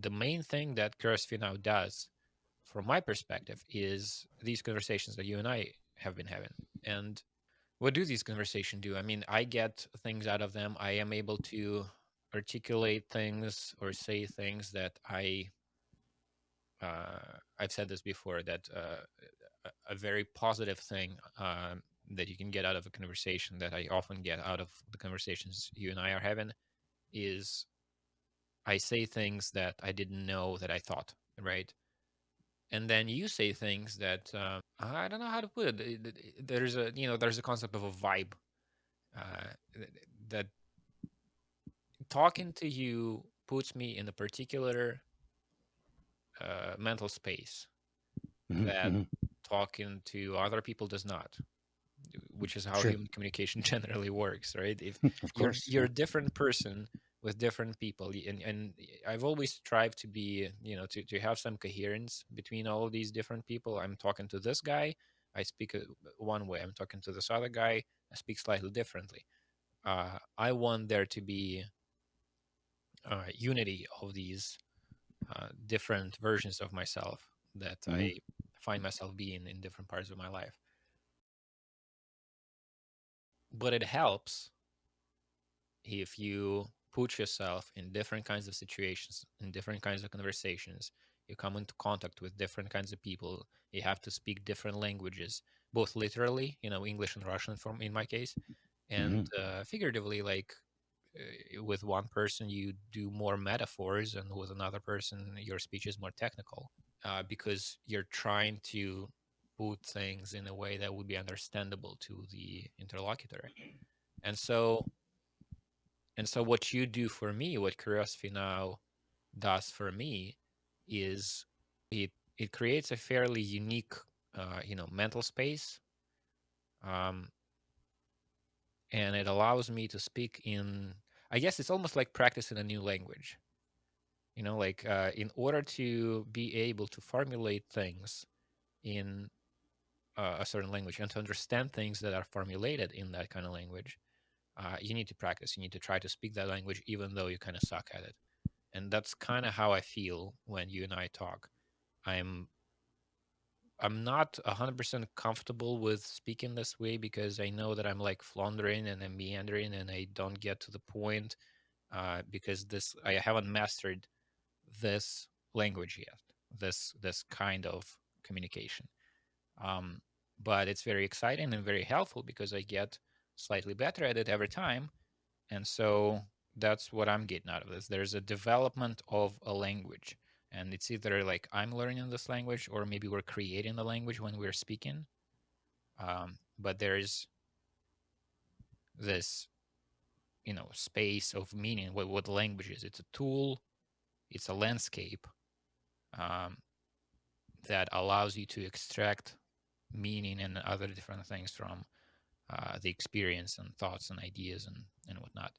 The main thing that Curiosity Now does, from my perspective, is these conversations that you and I have been having. And what do these conversations do? I mean, I get things out of them. I am able to articulate things or say things that I've said this before, that a very positive thing that you can get out of a conversation, that I often get out of the conversations you and I are having, is I say things that I didn't know that I thought, right? And then you say things that I don't know how to put it. There's a, there's a concept of a vibe, uh, that talking to you puts me in a particular mental space that Hmm. talking to other people does not, which is how Sure. human communication generally works, right? If Of you're course. you're Yeah. a different person with different people, and I've always strived to be, to have some coherence between all of these different people. I'm talking to this guy, I speak one way. I'm talking to this other guy, I speak slightly differently. I want there to be unity of these different versions of myself that Hmm. I find myself being in different parts of my life. But it helps if you put yourself in different kinds of situations, in different kinds of conversations. You come into contact with different kinds of people. You have to speak different languages, both literally, English and Russian, from in my case, and Hmm. figuratively, like with one person you do more metaphors, and with another person your speech is more technical, because you're trying to put things in a way that would be understandable to the interlocutor. And so what you do for me, what Curiosity Now does for me, is it creates a fairly unique, mental space, um, and it allows me to speak in. I guess it's almost like practicing a new language. Like, in order to be able to formulate things in a certain language, and to understand things that are formulated in that kind of language, you need to practice. You need to try to speak that language, even though you kind of suck at it. And that's kind of how I feel when you and I talk. I'm I'm not 100% comfortable with speaking this way, because I know that I'm like floundering and I'm meandering and I don't get to the point, because this I haven't mastered this language yet, this kind of communication. Um, but it's very exciting and very helpful, because I get slightly better at it every time. And so that's what I'm getting out of this. There's a development of a language. And it's either like I'm learning this language, or maybe we're creating the language when we're speaking. But there's this, space of meaning. What language is? It's a tool, it's a landscape, um, that allows you to extract meaning and other different things from the experience and thoughts and ideas and whatnot.